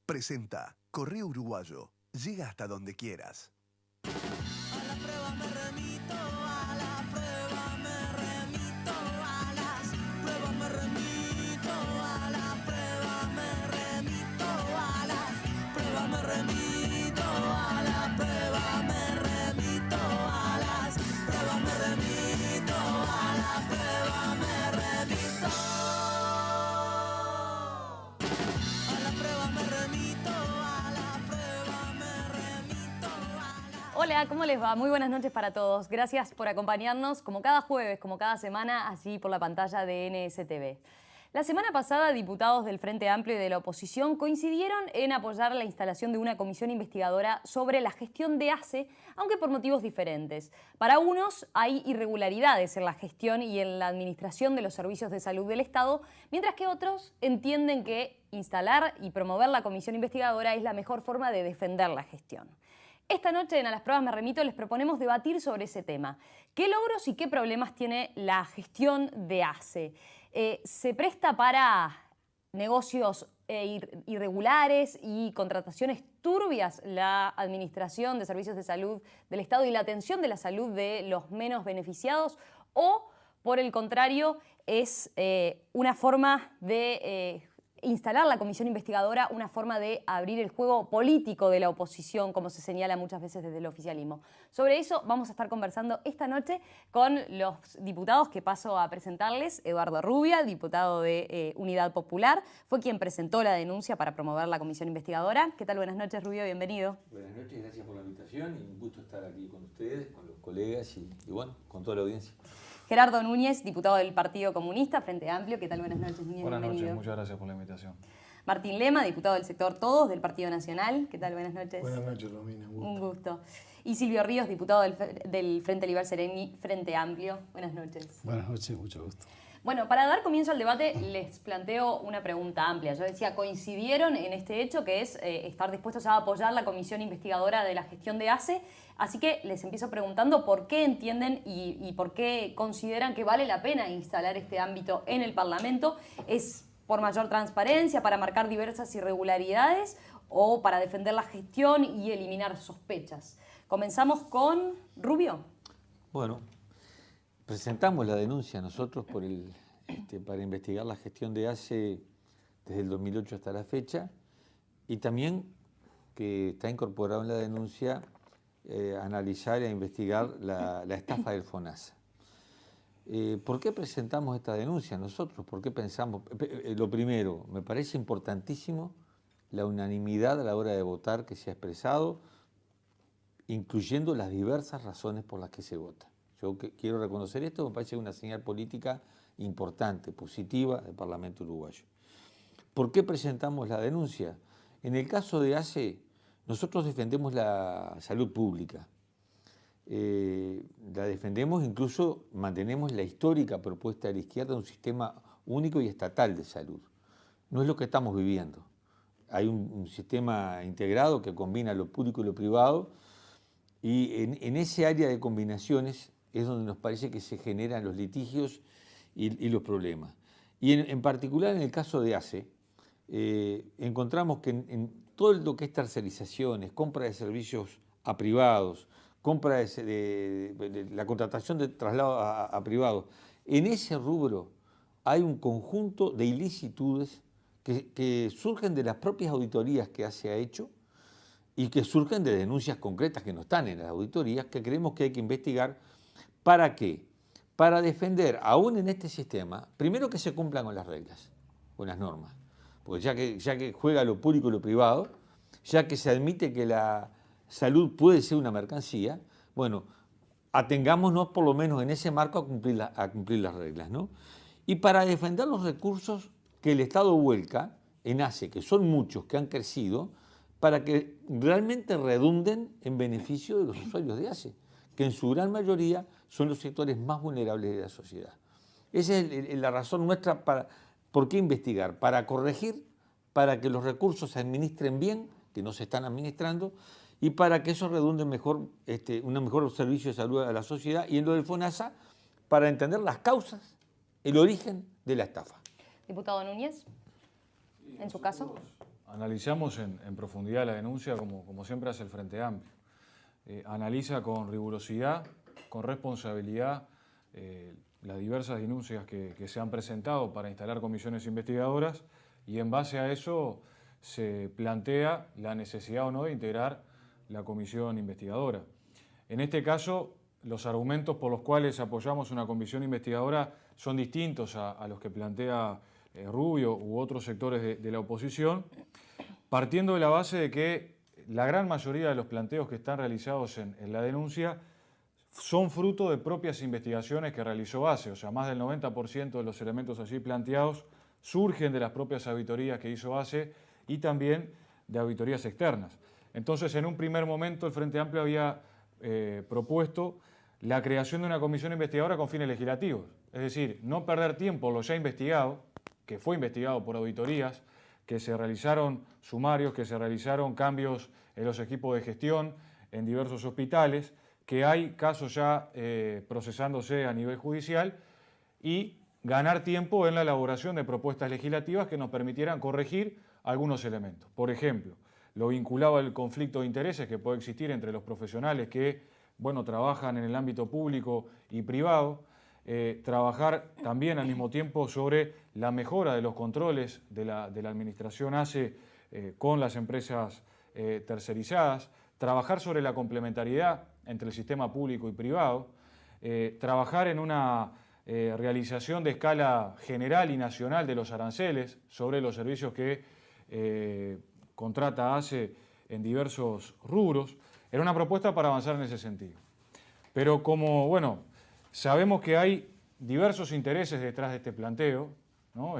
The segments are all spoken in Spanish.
presenta Correo Uruguayo. Llega hasta donde quieras. A la prueba me remito, a la prueba me remito, a las pruebas me remito, a la prueba me remito, a las pruebas me remito, a la prueba me remito, a las pruebas me remito, a la prueba me remito. A la prueba me remito, a la prueba me remito, a la... Hola, ¿cómo les va? Muy buenas noches para todos. Gracias por acompañarnos como cada jueves, como cada semana, así por la pantalla de NSTV. La semana pasada, diputados del Frente Amplio y de la oposición coincidieron en apoyar la instalación de una comisión investigadora sobre la gestión de ACE, aunque por motivos diferentes. Para unos hay irregularidades en la gestión y en la administración de los servicios de salud del Estado, mientras que otros entienden que instalar y promover la comisión investigadora es la mejor forma de defender la gestión. Esta noche en A las Pruebas me remito les proponemos debatir sobre ese tema. ¿Qué logros y qué problemas tiene la gestión de ACE? ¿Se presta para negocios irregulares y contrataciones turbias la administración de servicios de salud del Estado y la atención de la salud de los menos beneficiados? ¿O, por el contrario, es una forma de instalar la comisión investigadora, una forma de abrir el juego político de la oposición, como se señala muchas veces desde el oficialismo? Sobre eso vamos a estar conversando esta noche con los diputados que paso a presentarles. Eduardo Rubia, diputado de Unidad Popular, fue quien presentó la denuncia para promover la comisión investigadora. ¿Qué tal? Buenas noches, Rubio, bienvenido. Buenas noches, gracias por la invitación y un gusto estar aquí con ustedes, con los colegas y bueno, con toda la audiencia. Gerardo Núñez, diputado del Partido Comunista, Frente Amplio. ¿Qué tal? Buenas noches, Núñez. Buenas bienvenido. noches, muchas gracias por la invitación. Martín Lema, diputado del sector Todos, del Partido Nacional. ¿Qué tal? Buenas noches. Buenas noches, Romina. Un gusto. Y Silvio Ríos, diputado del Frente Liberal Sereni, Frente Amplio. Buenas noches. Buenas noches, mucho gusto. Bueno, para dar comienzo al debate les planteo una pregunta amplia. Yo decía, coincidieron en este hecho que es estar dispuestos a apoyar la comisión investigadora de la gestión de ACE, así que les empiezo preguntando por qué entienden y por qué consideran que vale la pena instalar este ámbito en el Parlamento. ¿Es por mayor transparencia, para marcar diversas irregularidades o para defender la gestión y eliminar sospechas? Comenzamos con Rubio. Bueno, presentamos la denuncia nosotros para investigar la gestión de ACE desde el 2008 hasta la fecha y también que está incorporado en la denuncia analizar e investigar la estafa del FONASA. ¿Por qué presentamos esta denuncia nosotros? ¿Por qué pensamos? Lo primero, me parece importantísimo la unanimidad a la hora de votar que se ha expresado, incluyendo las diversas razones por las que se vota. Yo quiero reconocer esto, me parece una señal política importante, positiva del Parlamento uruguayo. ¿Por qué presentamos la denuncia? En el caso de ACE, nosotros defendemos la salud pública. La defendemos, incluso mantenemos la histórica propuesta de la izquierda de un sistema único y estatal de salud. No es lo que estamos viviendo. Hay un sistema integrado que combina lo público y lo privado y en ese área de combinaciones es donde nos parece que se generan los litigios y los problemas. Y en particular en el caso de ACE, encontramos que en todo lo que es tercerizaciones, compra de servicios a privados, compra de la contratación de traslado a privados, en ese rubro hay un conjunto de ilicitudes que surgen de las propias auditorías que ACE ha hecho y que surgen de denuncias concretas que no están en las auditorías, que creemos que hay que investigar. ¿Para qué? Para defender, aún en este sistema, primero que se cumplan con las reglas, con las normas, porque ya que juega lo público y lo privado, ya que se admite que la salud puede ser una mercancía, bueno, atengámonos por lo menos en ese marco a cumplir las reglas, ¿no? Y para defender los recursos que el Estado vuelca en ACE, que son muchos, que han crecido, para que realmente redunden en beneficio de los usuarios de ACE, que en su gran mayoría son los sectores más vulnerables de la sociedad. Esa es la razón nuestra por qué investigar, para corregir, para que los recursos se administren bien, que no se están administrando, y para que eso redunde mejor, un mejor servicio de salud a la sociedad, y en lo del FONASA, para entender las causas, el origen de la estafa. Diputado Núñez, en su caso. analizamos en profundidad la denuncia como siempre hace el Frente Amplio. Analiza con rigurosidad, con responsabilidad las diversas denuncias que se han presentado para instalar comisiones investigadoras y en base a eso se plantea la necesidad o no de integrar la comisión investigadora. En este caso, los argumentos por los cuales apoyamos una comisión investigadora son distintos a los que plantea Rubio u otros sectores de la oposición, partiendo de la base de que la gran mayoría de los planteos que están realizados en la denuncia son fruto de propias investigaciones que realizó ACE, o sea, más del 90% de los elementos allí planteados surgen de las propias auditorías que hizo ACE y también de auditorías externas. Entonces, en un primer momento, el Frente Amplio había propuesto la creación de una comisión investigadora con fines legislativos, es decir, no perder tiempo en lo ya investigado, que fue investigado por auditorías, que se realizaron sumarios, que se realizaron cambios en los equipos de gestión en diversos hospitales, que hay casos ya procesándose a nivel judicial y ganar tiempo en la elaboración de propuestas legislativas que nos permitieran corregir algunos elementos. Por ejemplo, lo vinculado al conflicto de intereses que puede existir entre los profesionales que, bueno, trabajan en el ámbito público y privado, trabajar también al mismo tiempo sobre la mejora de los controles de la administración ACE con las empresas tercerizadas, trabajar sobre la complementariedad entre el sistema público y privado, trabajar en una realización de escala general y nacional de los aranceles sobre los servicios que contrata ACE en diversos rubros. Era una propuesta para avanzar en ese sentido. Pero como, bueno, sabemos que hay diversos intereses detrás de este planteo, ¿no?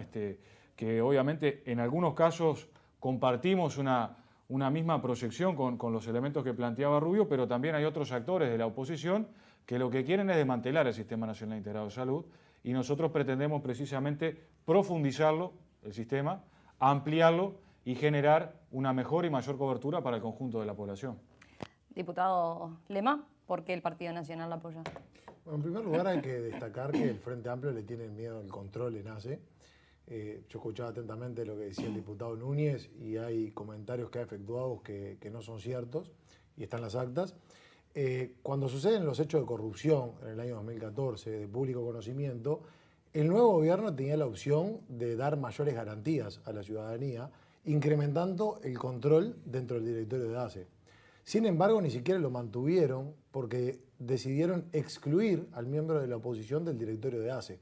Que obviamente en algunos casos compartimos una misma proyección con los elementos que planteaba Rubio, pero también hay otros actores de la oposición que lo que quieren es desmantelar el Sistema Nacional Integrado de Salud y nosotros pretendemos precisamente profundizarlo, el sistema, ampliarlo y generar una mejor y mayor cobertura para el conjunto de la población. Diputado Lema, ¿por qué el Partido Nacional la apoya? Bueno, en primer lugar hay que destacar que el Frente Amplio le tiene miedo al control en ACE. Yo escuchaba atentamente lo que decía el diputado Núñez y hay comentarios que ha efectuado que no son ciertos y están las actas. Cuando suceden los hechos de corrupción en el año 2014 de público conocimiento, el nuevo gobierno tenía la opción de dar mayores garantías a la ciudadanía, incrementando el control dentro del directorio de ACE. Sin embargo, ni siquiera lo mantuvieron porque decidieron excluir al miembro de la oposición del directorio de ACE.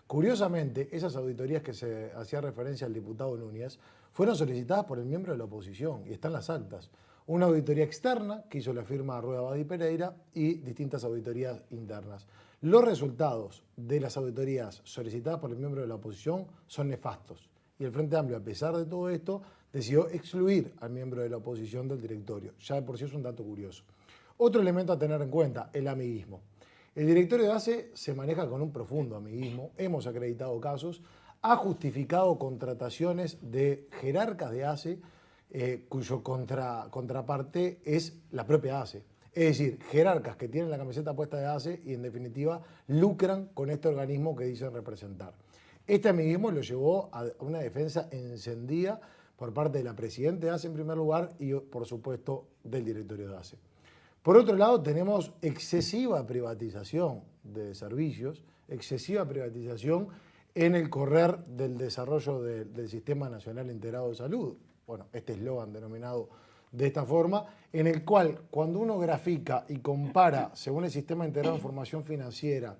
Curiosamente, esas auditorías que se hacía referencia al diputado Núñez fueron solicitadas por el miembro de la oposición y están las actas. Una auditoría externa que hizo la firma Rueda Abad y Pereira y distintas auditorías internas. Los resultados de las auditorías solicitadas por el miembro de la oposición son nefastos. Y el Frente Amplio, a pesar de todo esto, decidió excluir al miembro de la oposición del directorio. Ya de por sí es un dato curioso. Otro elemento a tener en cuenta, el amiguismo. El directorio de ACE se maneja con un profundo amiguismo. Hemos acreditado casos, ha justificado contrataciones de jerarcas de ACE cuyo contraparte es la propia ACE. Es decir, jerarcas que tienen la camiseta puesta de ACE y en definitiva lucran con este organismo que dicen representar. Este amiguismo lo llevó a una defensa encendida por parte de la presidenta de ACE en primer lugar y por supuesto del directorio de ACE. Por otro lado tenemos excesiva privatización de servicios, excesiva privatización en el correr del desarrollo del Sistema Nacional Integrado de Salud. Bueno, este eslogan denominado de esta forma, en el cual cuando uno grafica y compara, según el Sistema Integrado de Información Financiera,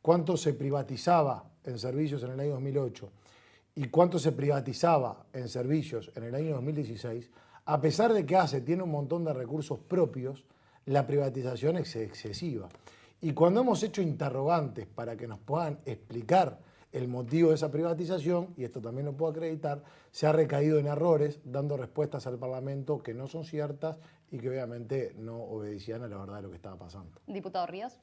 cuánto se privatizaba en servicios en el año 2008 y cuánto se privatizaba en servicios en el año 2016, a pesar de que ACE tiene un montón de recursos propios, la privatización es excesiva. Y cuando hemos hecho interrogantes para que nos puedan explicar el motivo de esa privatización, y esto también lo puedo acreditar, se ha recaído en errores, dando respuestas al Parlamento que no son ciertas y que obviamente no obedecían a la verdad de lo que estaba pasando. Diputado Ríos.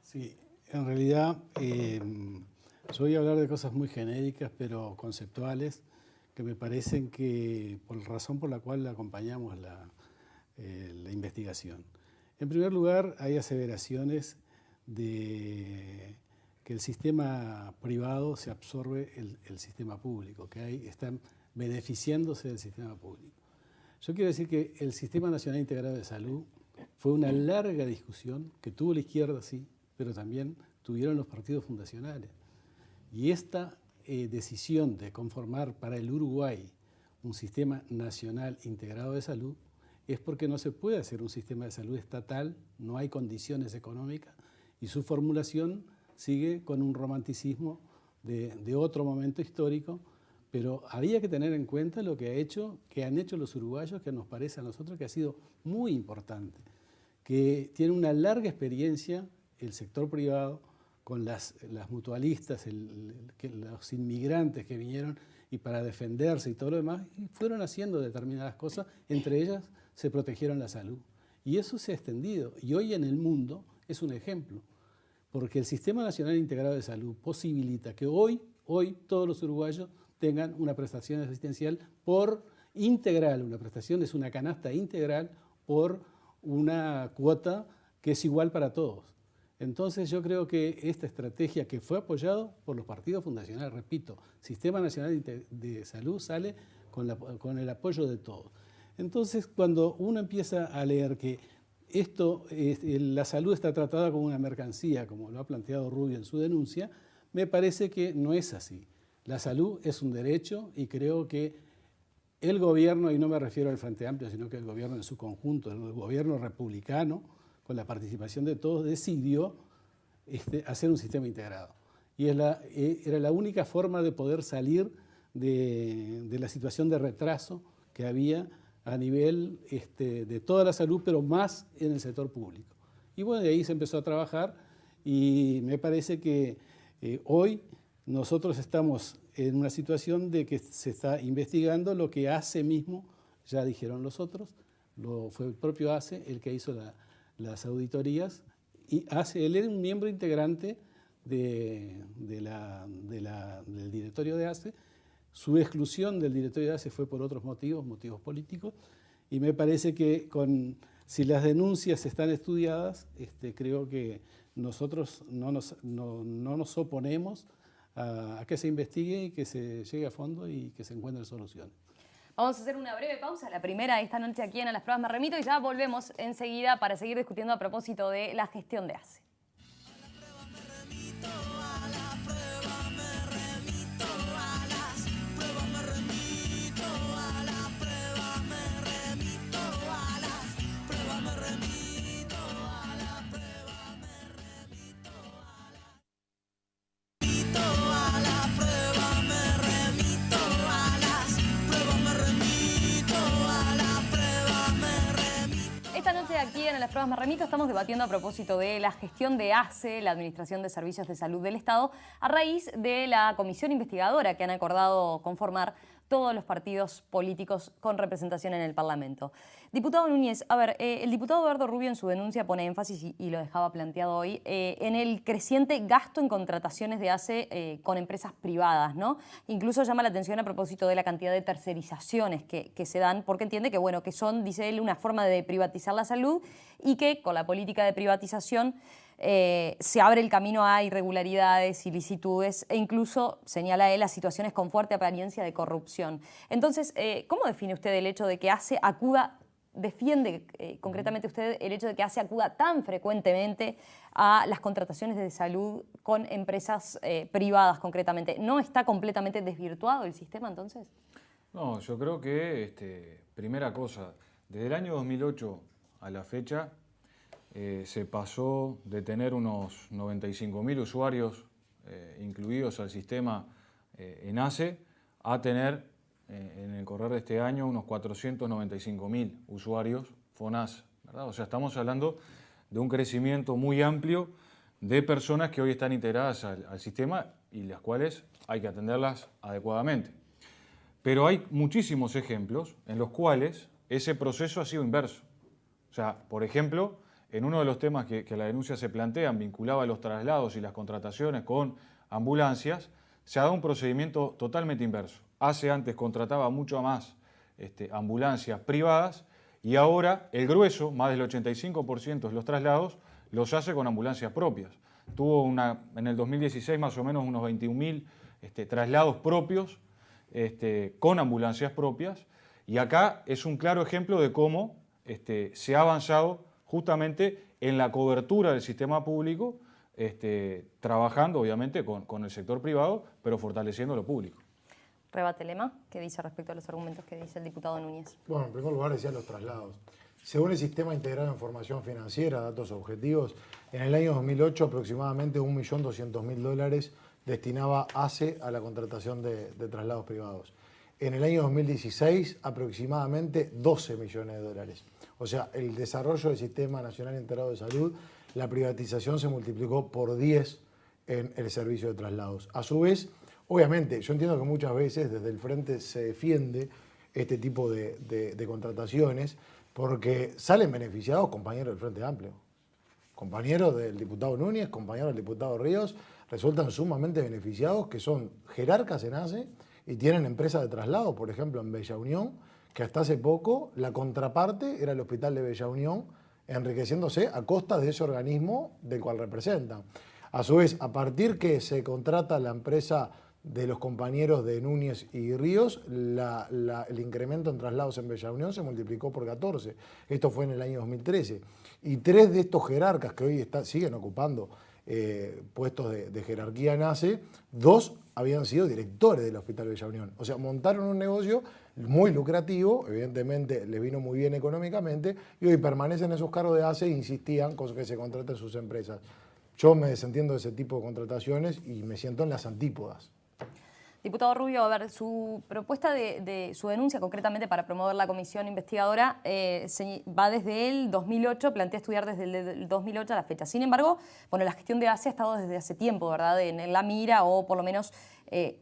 Sí, en realidad yo voy a hablar de cosas muy genéricas pero conceptuales que me parecen que por la razón por la cual acompañamos la investigación. En primer lugar, hay aseveraciones de que el sistema privado se absorbe el sistema público, que están beneficiándose del sistema público. Yo quiero decir que el Sistema Nacional Integrado de Salud fue una larga discusión que tuvo la izquierda, sí, pero también tuvieron los partidos fundacionales. Y esta decisión de conformar para el Uruguay un Sistema Nacional Integrado de Salud es porque no se puede hacer un sistema de salud estatal, no hay condiciones económicas y su formulación sigue con un romanticismo de otro momento histórico, pero había que tener en cuenta lo que han hecho los uruguayos, que nos parece a nosotros que ha sido muy importante, que tiene una larga experiencia el sector privado con las mutualistas, los inmigrantes que vinieron y para defenderse y todo lo demás, y fueron haciendo determinadas cosas, entre ellas se protegieron la salud. Y eso se ha extendido, y hoy en el mundo es un ejemplo, porque el Sistema Nacional Integrado de Salud posibilita que hoy todos los uruguayos tengan una prestación asistencial por integral. Una prestación es una canasta integral por una cuota que es igual para todos. Entonces yo creo que esta estrategia que fue apoyado por los partidos fundacionales, repito, Sistema Nacional de Salud sale con el apoyo de todos. Entonces cuando uno empieza a leer que la salud está tratada como una mercancía, como lo ha planteado Rubio en su denuncia, me parece que no es así. La salud es un derecho y creo que el gobierno, y no me refiero al Frente Amplio, sino que el gobierno en su conjunto, el gobierno republicano, con la participación de todos, decidió hacer un sistema integrado. Y era la única forma de poder salir de la situación de retraso que había a nivel de toda la salud, pero más en el sector público. Y bueno, de ahí se empezó a trabajar y me parece que hoy nosotros estamos en una situación de que se está investigando lo que ACE mismo, ya dijeron los otros, fue el propio ACE el que hizo las auditorías, y ACE, él era un miembro integrante del directorio de ACE. Su exclusión del directorio de ACE fue por otros motivos políticos, y me parece que si las denuncias están estudiadas, creo que nosotros no nos oponemos a que se investigue y que se llegue a fondo y que se encuentren soluciones. Vamos a hacer una breve pausa, la primera esta noche aquí en A las Pruebas Me Remito, y ya volvemos enseguida para seguir discutiendo a propósito de la gestión de ACE. Aquí en Las Pruebas Me Remito estamos debatiendo a propósito de la gestión de ACE, la Administración de Servicios de Salud del Estado, a raíz de la comisión investigadora que han acordado conformar todos los partidos políticos con representación en el Parlamento. Diputado Núñez, a ver, el diputado Eduardo Rubio en su denuncia pone énfasis, y lo dejaba planteado hoy, en el creciente gasto en contrataciones de ACE con empresas privadas, ¿no? Incluso llama la atención a propósito de la cantidad de tercerizaciones que se dan, porque entiende que, bueno, que son, dice él, una forma de privatizar la salud y que con la política de privatización se abre el camino a irregularidades, ilicitudes e incluso, señala él, a situaciones con fuerte apariencia de corrupción. Entonces, ¿cómo define usted el hecho de que ACE defiende concretamente usted el hecho de que ACE acuda tan frecuentemente a las contrataciones de salud con empresas privadas concretamente? ¿No está completamente desvirtuado el sistema entonces? No, yo creo que, primera cosa, desde el año 2008 a la fecha, se pasó de tener unos 95.000 usuarios incluidos al sistema en ACE a tener en el correr de este año unos 495.000 usuarios FONASE, ¿verdad? O sea, estamos hablando de un crecimiento muy amplio de personas que hoy están integradas al sistema y las cuales hay que atenderlas adecuadamente. Pero hay muchísimos ejemplos en los cuales ese proceso ha sido inverso. O sea, por ejemplo, en uno de los temas que la denuncia se plantean, vinculado a los traslados y las contrataciones con ambulancias, se ha dado un procedimiento totalmente inverso. ACE antes contrataba mucho más ambulancias privadas y ahora el grueso, más del 85% de los traslados, los hace con ambulancias propias. Tuvo en el 2016 más o menos unos 21.000 traslados propios con ambulancias propias. Y acá es un claro ejemplo de cómo se ha avanzado justamente en la cobertura del sistema público, trabajando obviamente con el sector privado, pero fortaleciendo lo público. Rebate Lema, ¿qué dice respecto a los argumentos que dice el diputado Núñez? Bueno, en primer lugar decía los traslados. Según el Sistema Integrado de Información Financiera, datos objetivos, en el año 2008 aproximadamente $1.200.000 destinaba ACE a la contratación de traslados privados. En el año 2016 aproximadamente $12 millones. O sea, el desarrollo del Sistema Nacional Integrado de Salud, la privatización se multiplicó por 10 en el servicio de traslados. A su vez, obviamente, yo entiendo que muchas veces desde el frente se defiende este tipo de contrataciones porque salen beneficiados compañeros del Frente Amplio. Compañeros del diputado Núñez, compañeros del diputado Ríos, resultan sumamente beneficiados, que son jerarcas en ACE y tienen empresas de traslado, por ejemplo en Bella Unión, que hasta hace poco la contraparte era el hospital de Bella Unión, enriqueciéndose a costa de ese organismo del cual representan. A su vez, a partir que se contrata la empresa de los compañeros de Núñez y Ríos, el incremento en traslados en Bella Unión se multiplicó por 14. Esto fue en el año 2013. Y 3 de estos jerarcas que hoy siguen ocupando puestos de jerarquía en ACE, 2 habían sido directores del Hospital Bella Unión. O sea, montaron un negocio muy lucrativo, evidentemente les vino muy bien económicamente, y hoy permanecen en esos cargos de ACE e insistían con que se contraten sus empresas. Yo me desentiendo de ese tipo de contrataciones y me siento en las antípodas. Diputado Rubio, a ver, su propuesta de su denuncia concretamente para promover la comisión investigadora va desde el 2008, plantea estudiar desde el 2008 a la fecha. Sin embargo, bueno, la gestión de ACE ha estado desde hace tiempo, ¿verdad?, en la mira, o por lo menos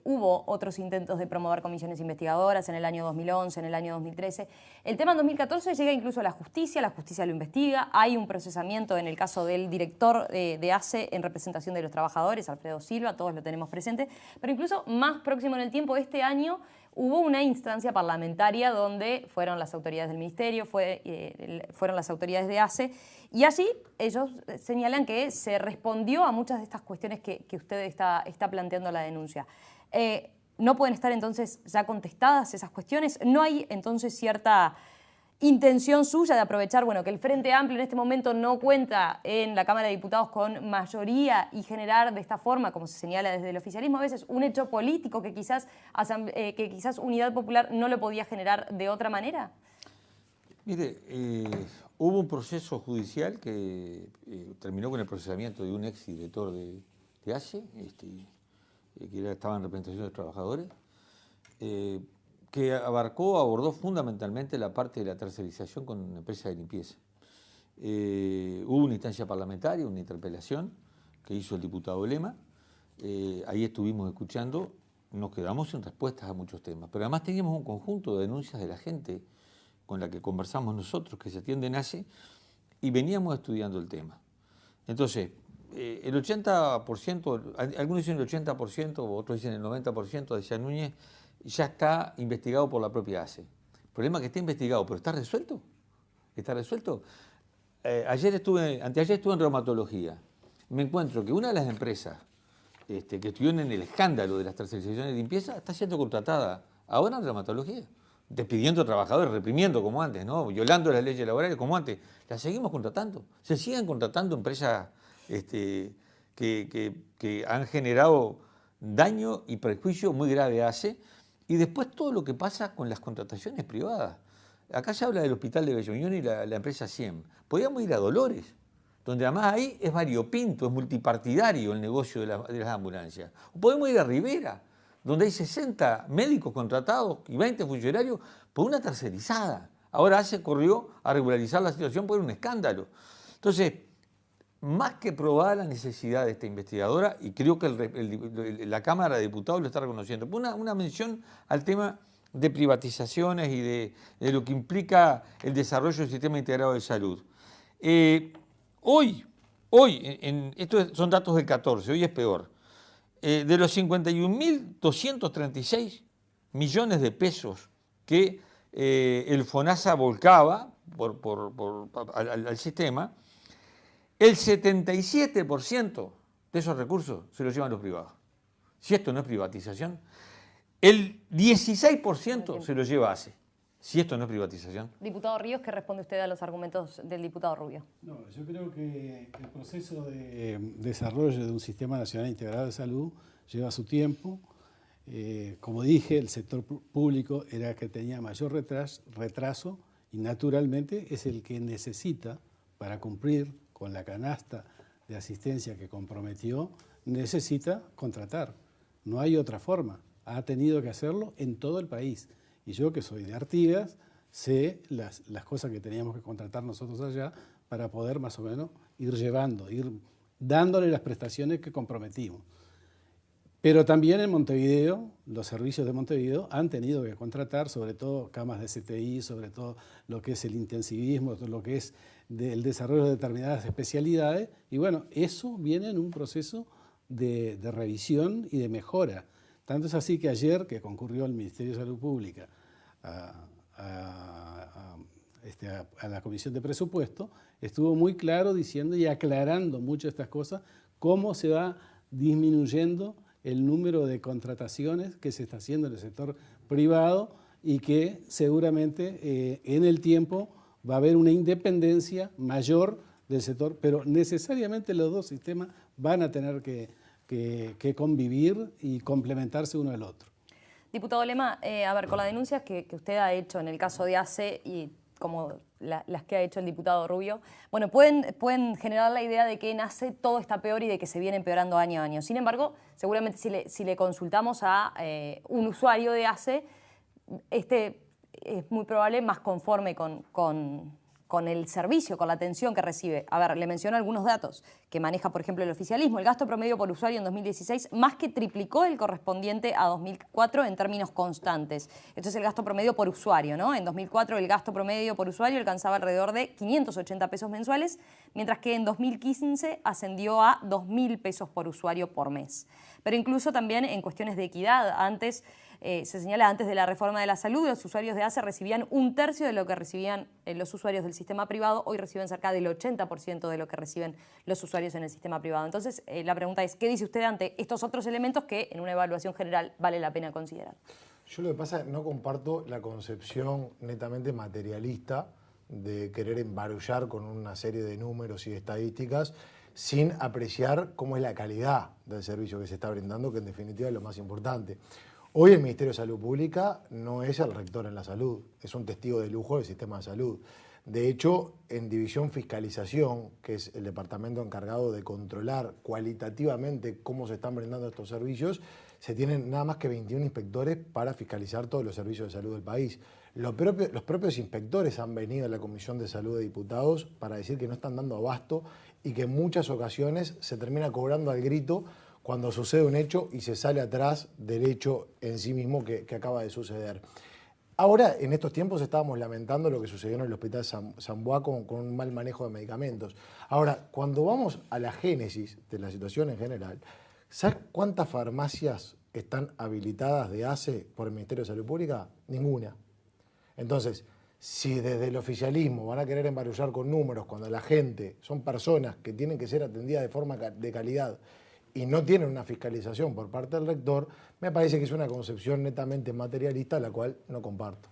hubo otros intentos de promover comisiones investigadoras en el año 2011, en el año 2013. El tema en 2014 llega incluso a la justicia lo investiga, hay un procesamiento en el caso del director de ACE en representación de los trabajadores, Alfredo Silva, todos lo tenemos presente, pero incluso más próximo en el tiempo, este año, hubo una instancia parlamentaria donde fueron las autoridades del ministerio, fueron las autoridades de ACE, y allí ellos señalan que se respondió a muchas de estas cuestiones que usted está planteando en la denuncia. ¿No pueden estar entonces ya contestadas esas cuestiones? ¿No hay entonces cierta intención suya de aprovechar, bueno, que el Frente Amplio en este momento no cuenta en la Cámara de Diputados con mayoría y generar de esta forma, como se señala desde el oficialismo, a veces un hecho político que quizás Unidad Popular no lo podía generar de otra manera? Mire, hubo un proceso judicial que terminó con el procesamiento de un exdirector de ACE, que estaba en representación de trabajadores, que abordó fundamentalmente la parte de la tercerización con una empresa de limpieza. Hubo una instancia parlamentaria, una interpelación que hizo el diputado Lema, ahí estuvimos escuchando, nos quedamos sin respuestas a muchos temas, pero además teníamos un conjunto de denuncias de la gente con la que conversamos nosotros, que se atiende en ACE, y veníamos estudiando el tema. Entonces, el 80%, algunos dicen el 80%, otros dicen el 90%, decía Núñez, ya está investigado por la propia ACE. El problema es que está investigado, pero ¿está resuelto? ¿Está resuelto? Anteayer estuve en reumatología. Me encuentro que una de las empresas que estuvieron en el escándalo de las tercerizaciones de limpieza está siendo contratada ahora en reumatología, despidiendo a trabajadores, reprimiendo como antes, ¿no?, violando las leyes laborales como antes. Las seguimos contratando. Se siguen contratando empresas que han generado daño y perjuicio muy grave a ACE. Y después todo lo que pasa con las contrataciones privadas. Acá se habla del hospital de Bella Unión y la empresa CIEM. Podríamos ir a Dolores, donde además ahí es variopinto, es multipartidario el negocio de las ambulancias. O podemos ir a Rivera, donde hay 60 médicos contratados y 20 funcionarios por una tercerizada. Ahora ACE corrió a regularizar la situación por un escándalo. Entonces, más que probada la necesidad de esta investigadora, y creo que la Cámara de Diputados lo está reconociendo, una mención al tema de privatizaciones y de lo que implica el desarrollo del sistema integrado de salud. Hoy estos son datos del 14, hoy es peor. De los 51.236 millones de pesos que el FONASA volcaba al sistema, el 77% de esos recursos se los llevan los privados. Si esto no es privatización, El 16% se lo lleva ACE. Si esto no es privatización. Diputado Ríos, ¿qué responde usted a los argumentos del diputado Rubio? No, yo creo que el proceso de desarrollo de un sistema nacional integrado de salud lleva su tiempo. Como dije, el sector público era el que tenía mayor retraso y naturalmente es el que necesita, para cumplir con la canasta de asistencia que comprometió, necesita contratar. No hay otra forma. Ha tenido que hacerlo en todo el país. Y yo, que soy de Artigas, sé las cosas que teníamos que contratar nosotros allá para poder más o menos ir llevando, ir dándole las prestaciones que comprometimos. Pero también en Montevideo, los servicios de Montevideo han tenido que contratar, sobre todo camas de CTI, sobre todo lo que es el intensivismo, todo lo que es el desarrollo de determinadas especialidades. Y bueno, eso viene en un proceso de revisión y de mejora. Tanto es así que ayer, que concurrió el Ministerio de Salud Pública a la Comisión de Presupuesto, estuvo muy claro diciendo y aclarando muchas de estas cosas, cómo se va disminuyendo el número de contrataciones que se está haciendo en el sector privado y que seguramente en el tiempo va a haber una independencia mayor del sector, pero necesariamente los dos sistemas van a tener que convivir y complementarse uno al otro. Diputado Lema, a ver, con las denuncias que usted ha hecho en el caso de ACE y como las que ha hecho el diputado Rubio, bueno, pueden generar la idea de que en ACE todo está peor y de que se viene empeorando año a año. Sin embargo, seguramente si le consultamos a un usuario de ACE, es muy probable más conforme con el servicio, con la atención que recibe. A ver, le menciono algunos datos que maneja, por ejemplo, el oficialismo. El gasto promedio por usuario en 2016 más que triplicó el correspondiente a 2004 en términos constantes. Esto es el gasto promedio por usuario, ¿no? En 2004 el gasto promedio por usuario alcanzaba alrededor de 580 pesos mensuales, mientras que en 2015 ascendió a 2.000 pesos por usuario por mes. Pero incluso también en cuestiones de equidad, antes se señala, antes de la reforma de la salud, los usuarios de ACE recibían un tercio de lo que recibían los usuarios del sistema privado, hoy reciben cerca del 80% de lo que reciben los usuarios en el sistema privado. Entonces, la pregunta es, ¿qué dice usted ante estos otros elementos que en una evaluación general vale la pena considerar? Yo lo que pasa es que no comparto la concepción netamente materialista de querer embarullar con una serie de números y de estadísticas sin apreciar cómo es la calidad del servicio que se está brindando, que en definitiva es lo más importante. Hoy el Ministerio de Salud Pública no es el rector en la salud, es un testigo de lujo del sistema de salud. De hecho, en División Fiscalización, que es el departamento encargado de controlar cualitativamente cómo se están brindando estos servicios, se tienen nada más que 21 inspectores para fiscalizar todos los servicios de salud del país. Los propios inspectores han venido a la Comisión de Salud de Diputados para decir que no están dando abasto y que en muchas ocasiones se termina cobrando al grito cuando sucede un hecho y se sale atrás del hecho en sí mismo que acaba de suceder. Ahora, en estos tiempos estábamos lamentando lo que sucedió en el Hospital San Boa con un mal manejo de medicamentos. Ahora, cuando vamos a la génesis de la situación en general, ¿sabes cuántas farmacias están habilitadas de ACE por el Ministerio de Salud Pública? Ninguna. Entonces, si desde el oficialismo van a querer embarullar con números cuando la gente son personas que tienen que ser atendidas de forma de calidad y no tienen una fiscalización por parte del rector, me parece que es una concepción netamente materialista, la cual no comparto.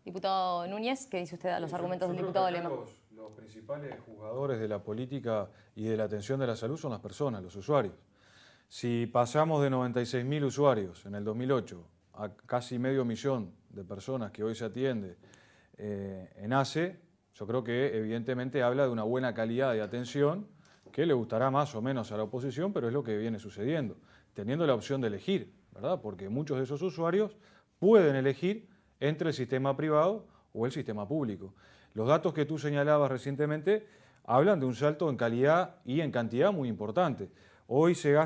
Diputado Núñez, ¿qué dice usted a los argumentos del diputado Lema? Los principales jugadores de la política y de la atención de la salud son las personas, los usuarios. Si pasamos de 96.000 usuarios en el 2008 a casi medio millón de personas que hoy se atiende en ACE, yo creo que evidentemente habla de una buena calidad de atención que le gustará más o menos a la oposición, pero es lo que viene sucediendo, teniendo la opción de elegir, ¿verdad? Porque muchos de esos usuarios pueden elegir entre el sistema privado o el sistema público. Los datos que tú señalabas recientemente hablan de un salto en calidad y en cantidad muy importante. Hoy se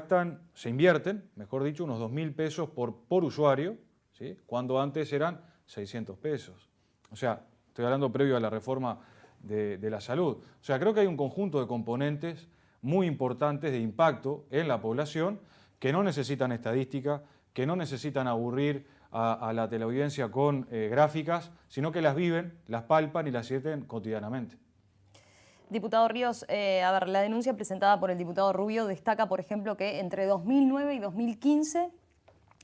invierten, mejor dicho, unos 2.000 pesos por usuario, ¿sí? Cuando antes eran 600 pesos. O sea, estoy hablando previo a la reforma de la salud. O sea, creo que hay un conjunto de componentes muy importantes de impacto en la población que no necesitan estadística, que no necesitan aburrir a la teleaudiencia con gráficas, sino que las viven, las palpan y las sienten cotidianamente. Diputado Ríos, a ver, la denuncia presentada por el diputado Rubio destaca, por ejemplo, que entre 2009 y 2015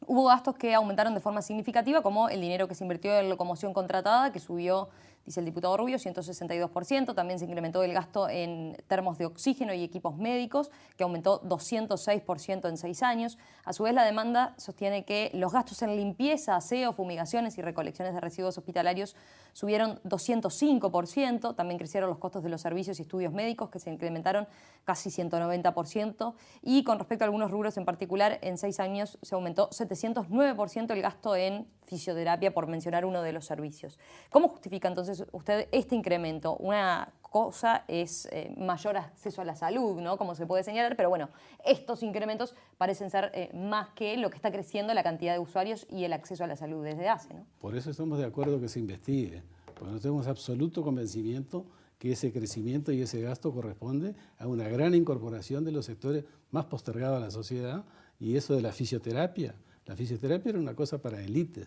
Hubo gastos que aumentaron de forma significativa, como el dinero que se invirtió en locomoción contratada, que subió, dice el diputado Rubio, 162%. También se incrementó el gasto en termos de oxígeno y equipos médicos, que aumentó 206% en 6 años. A su vez, la demanda sostiene que los gastos en limpieza, aseo, fumigaciones y recolecciones de residuos hospitalarios subieron 205%. También crecieron los costos de los servicios y estudios médicos, que se incrementaron casi 190%. Y con respecto a algunos rubros en particular, en 6 años se aumentó 709% el gasto en fisioterapia, por mencionar uno de los servicios. ¿Cómo justifica entonces usted este incremento? Una cosa es mayor acceso a la salud, ¿no?, como se puede señalar, pero bueno, estos incrementos parecen ser más que lo que está creciendo la cantidad de usuarios y el acceso a la salud desde hace, ¿no? Por eso estamos de acuerdo que se investigue, porque no tenemos absoluto convencimiento que ese crecimiento y ese gasto corresponde a una gran incorporación de los sectores más postergados a la sociedad, y eso de la fisioterapia. La fisioterapia era una cosa para élites,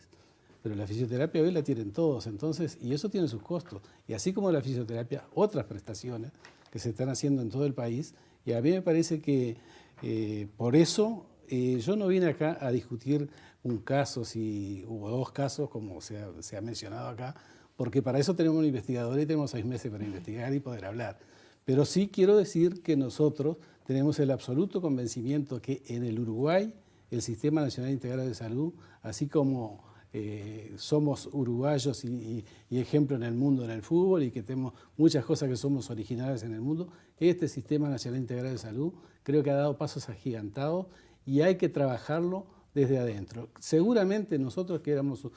pero la fisioterapia hoy la tienen todos, entonces, y eso tiene sus costos. Y así como la fisioterapia, otras prestaciones que se están haciendo en todo el país, y a mí me parece que por eso yo no vine acá a discutir un caso, si hubo 2 casos, como se ha mencionado acá, porque para eso tenemos un investigador y tenemos 6 meses para investigar y poder hablar. Pero sí quiero decir que nosotros tenemos el absoluto convencimiento que en el Uruguay el Sistema Nacional Integrado de Salud, así como somos uruguayos y ejemplo en el mundo en el fútbol, y que tenemos muchas cosas que somos originales en el mundo, este Sistema Nacional Integrado de Salud creo que ha dado pasos agigantados y hay que trabajarlo desde adentro. Seguramente nosotros, que éramos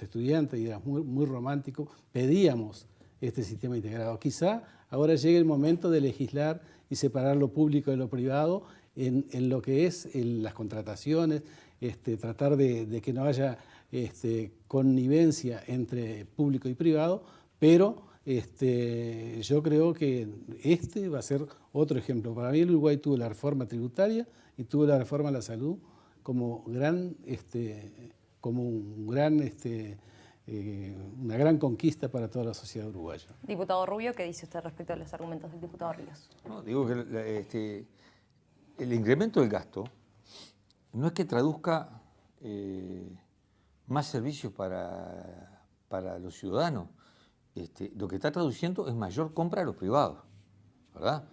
estudiantes y éramos muy románticos, pedíamos este sistema integrado. Quizá ahora llegue el momento de legislar y separar lo público de lo privado en lo que es las contrataciones, tratar de que no haya connivencia entre público y privado, pero yo creo que va a ser otro ejemplo. Para mí el Uruguay tuvo la reforma tributaria y tuvo la reforma a la salud como una gran conquista para toda la sociedad uruguaya. Diputado Rubio, ¿qué dice usted respecto a los argumentos del diputado Ríos? No, digo que el incremento del gasto no es que traduzca más servicios para los ciudadanos. Lo que está traduciendo es mayor compra a los privados, ¿verdad?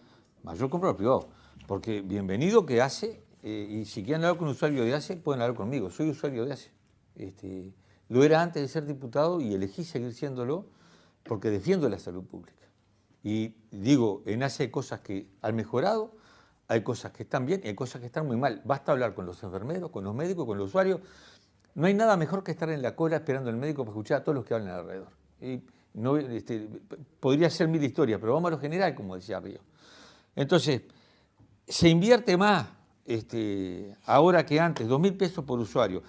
Mayor compra a los privados. Porque bienvenido que ACE, y si quieren hablar con un usuario de ACE, pueden hablar conmigo. Soy usuario de ACE. Lo era antes de ser diputado y elegí seguir siéndolo porque defiendo la salud pública. Y digo, en ACE hay cosas que han mejorado, hay cosas que están bien y hay cosas que están muy mal. Basta hablar con los enfermeros, con los médicos, con los usuarios. No hay nada mejor que estar en la cola esperando al médico para escuchar a todos los que hablan alrededor. Y no, podría ser 1000 historias, pero vamos a lo general, como decía Río. Entonces, se invierte más ahora que antes, 2.000 pesos por usuario.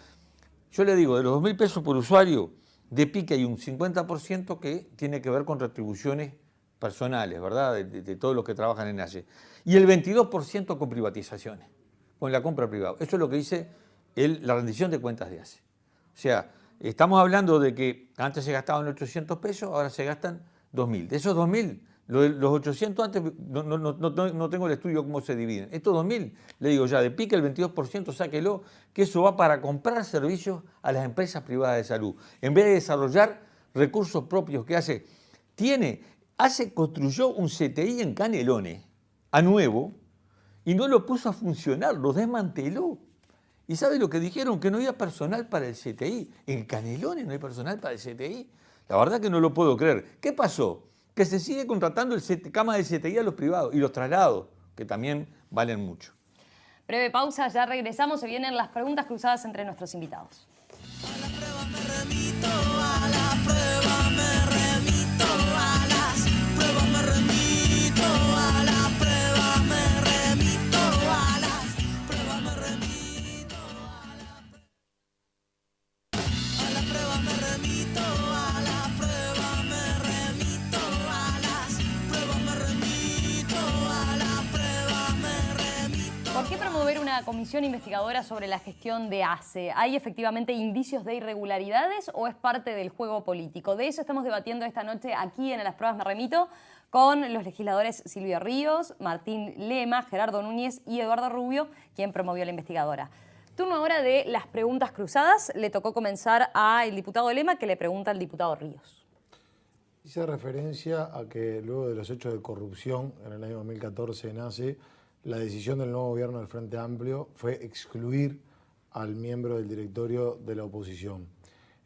Yo le digo, de los 2.000 pesos por usuario, de pique hay un 50% que tiene que ver con retribuciones personales, ¿verdad? De todos los que trabajan en ACE. Y el 22% con privatizaciones, con la compra privada. Eso es lo que dice la rendición de cuentas de ACE. O sea, estamos hablando de que antes se gastaban 800 pesos, ahora se gastan 2.000. De esos 2.000, los 800 antes, no tengo el estudio cómo se dividen. Estos 2.000, le digo ya, de pique el 22%, sáquelo, que eso va para comprar servicios a las empresas privadas de salud. En vez de desarrollar recursos propios que ACE construyó un CTI en Canelones, a nuevo, y no lo puso a funcionar, lo desmanteló. ¿Y sabe lo que dijeron? Que no había personal para el CTI. En Canelones no hay personal para el CTI. La verdad que no lo puedo creer. ¿Qué pasó? Que se sigue contratando camas de CTI a los privados y los traslados, que también valen mucho. Breve pausa, ya regresamos. Se vienen las preguntas cruzadas entre nuestros invitados. A la prueba me remito, a la prueba me remito, a las pruebas me remito, a la prueba me remito, a las pruebas me remito, a la prueba me remito, a la prueba me remito, a las pruebas me remito, a la prueba me remito. ¿Por qué promover una comisión investigadora sobre la gestión de ACE? ¿Hay efectivamente indicios de irregularidades o es parte del juego político? De eso estamos debatiendo esta noche aquí en A las Pruebas Me Remito con los legisladores Silvio Ríos, Martín Lema, Gerardo Núñez y Eduardo Rubio, quien promovió la investigadora. Turno ahora de las preguntas cruzadas. Le tocó comenzar al diputado Lema, que le pregunta al diputado Ríos. Hice referencia a que luego de los hechos de corrupción en el año 2014 nace, la decisión del nuevo gobierno del Frente Amplio fue excluir al miembro del directorio de la oposición.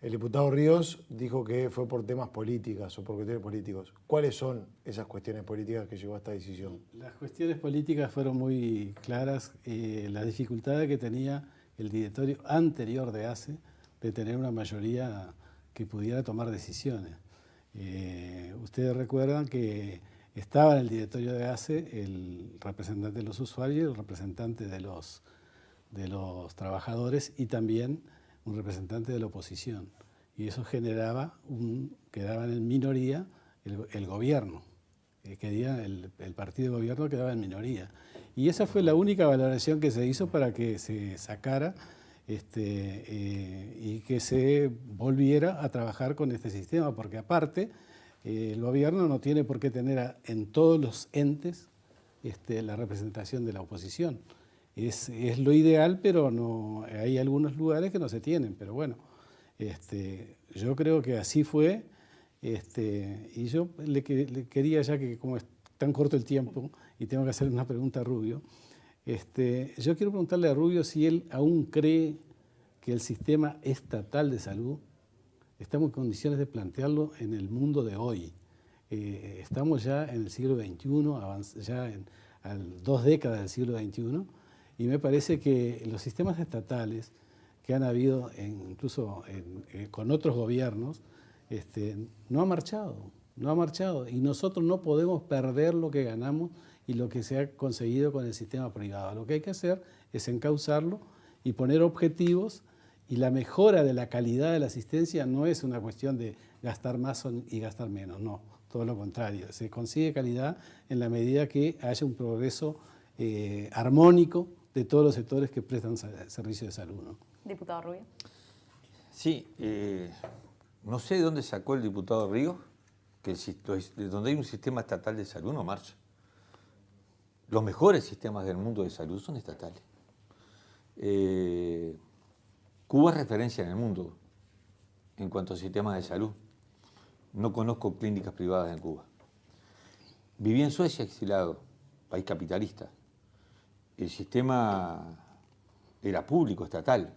El diputado Ríos dijo que fue por temas políticas o por cuestiones políticos. ¿Cuáles son esas cuestiones políticas que llevó a esta decisión? Las cuestiones políticas fueron muy claras. La dificultad que tenía el directorio anterior de ACE de tener una mayoría que pudiera tomar decisiones. Ustedes recuerdan que estaba en el directorio de ACE el representante de los usuarios y el representante de los trabajadores y también un representante de la oposición. Y eso generaba quedaba en minoría el gobierno. El partido de gobierno quedaba en minoría. Y esa fue la única valoración que se hizo para que se sacara y que se volviera a trabajar con este sistema, porque aparte el gobierno no tiene por qué tener en todos los entes la representación de la oposición. Es lo ideal, pero no, hay algunos lugares que no se tienen, pero bueno, yo creo que así fue, y yo le quería, ya que como es tan corto el tiempo y tengo que hacer una pregunta a Rubio, yo quiero preguntarle a Rubio si él aún cree que el sistema estatal de salud estamos en condiciones de plantearlo en el mundo de hoy. Estamos ya en el siglo XXI, ya a 2 décadas del siglo XXI, y me parece que los sistemas estatales que han habido incluso con otros gobiernos no ha marchado, y nosotros no podemos perder lo que ganamos y lo que se ha conseguido con el sistema privado. Lo que hay que hacer es encauzarlo y poner objetivos, y la mejora de la calidad de la asistencia no es una cuestión de gastar más y gastar menos, no, todo lo contrario. Se consigue calidad en la medida que haya un progreso armónico de todos los sectores que prestan servicios de salud, ¿no? Diputado Rubio. Sí, no sé de dónde sacó el diputado Ríos que donde hay un sistema estatal de salud no marcha. Los mejores sistemas del mundo de salud son estatales. Cuba es referencia en el mundo en cuanto a sistemas de salud. No conozco clínicas privadas en Cuba. Viví en Suecia exilado, país capitalista. El sistema era público, estatal,